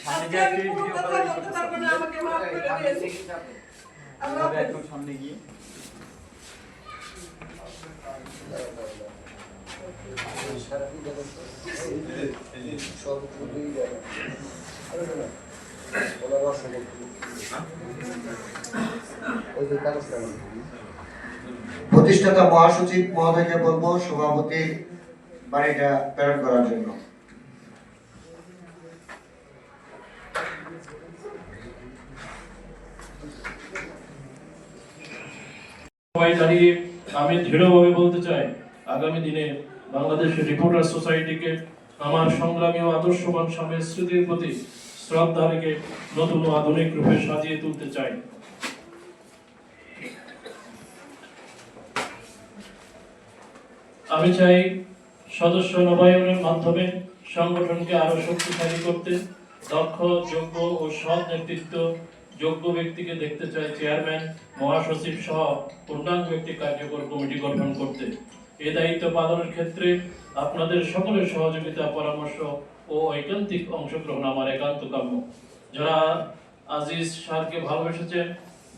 সামনে যে একটু ভিডিও কল করতে পারবো না, আমাকে মাফ করে দিয়েন। আল্লাহ একটু সামনে গিয়ে প্রতিষ্ঠাতা মহাসচিব মহোদয়কে বলবো সভাপতির বাড়িটা প্রেরণ করার জন্য। সবাই দাঁড়িয়ে আমি দৃঢ়ভাবে বলতে চাই, আগামী দিনে বাংলাদেশের রিপোর্টার সোসাইটিকে আমার সংগ্রামী ও আদর্শবান স্বামীর স্মৃতির প্রতি শ্রদ্ধা রেখে নতুন ও আধুনিক রূপে সাজিয়ে তুলতে চাই। আমি চাই সদস্য নবায়নের মাধ্যমে সংগঠনকে আরো শক্তিশালী করতে দক্ষ, যোগ্য ও সৎ নেতৃত্ব, যোগ্য ব্যক্তিকে দেখতে চাই চেয়ারম্যান, মহাসচিব সহ পূর্ণাঙ্গ একটি কার্যকর কমিটি গঠন করতে। এই দায়িত্ব পালনের ক্ষেত্রে আপনাদের সকলের সহযোগিতা, পরামর্শ ও ঐকান্তিক অংশগ্রহণ আমার একান্ত কাম্য। যারা আজিজ স্যারকে ভালোবেসেছেন,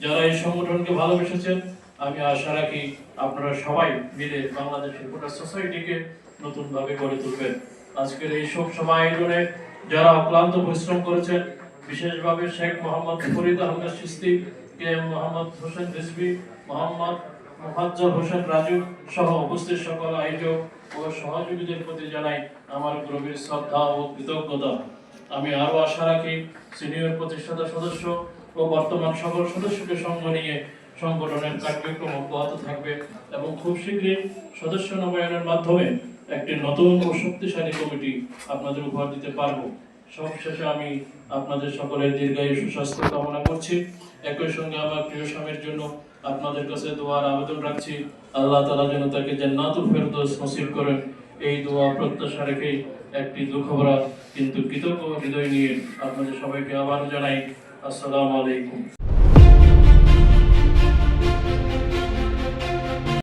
যারা এই সংগঠনকে ভালোবেসেছেন, আমি আশা রাখি আপনারা সবাই মিলে বাংলাদেশ রিপোর্টার সোসাইটিকে নতুনভাবে গড়ে তুলবেন। আজকের এই শোক সভা আয়োজনে যারা অক্লান্ত পরিশ্রম করেছেন, বিশেষভাবে শেখ মোহাম্মদ ফরিদ আহমেদ চিশতি, কে এম মোহাম্মদ হোসেন রিজভী, মোহাম্মদ মুফাজ্জল হোসেন রাজু সহ উপস্থিত সকল আয়োজক ও সহযোগীদের প্রতি জানাই আমার গভীর শ্রদ্ধা ও কৃতজ্ঞতা। আমি আরো আশা রাখি সিনিয়র প্রতিষ্ঠাতা সদস্য ও বর্তমান সকল সদস্যকে সঙ্গে নিয়ে সংগঠনের কার্যক্রম অব্যাহত থাকবে এবং খুব শীঘ্রই সদস্য নবায়নের মাধ্যমে একটি নতুন ও শক্তিশালী কমিটি আপনাদের উপহার দিতে পারবো। সবশেষে আমি আপনাদের সকলের দীর্ঘায়ু সুস্বাস্থ্য কামনা করছি। একই সঙ্গে আমার প্রিয় স্বামীর জন্য আপনাদের কাছে দোয়ার আবেদন রাখছি। আল্লাহ তাআলা যেন তাকে জান্নাতুল ফেরদৌস নসিব করেন। এই দোয়া প্রত্যাশা রেখেই একটি দুঃখভরা কিন্তু কৃতজ্ঞ হৃদয় নিয়ে আপনাদের সবাইকে আবার জানাই আসসালামু আলাইকুম।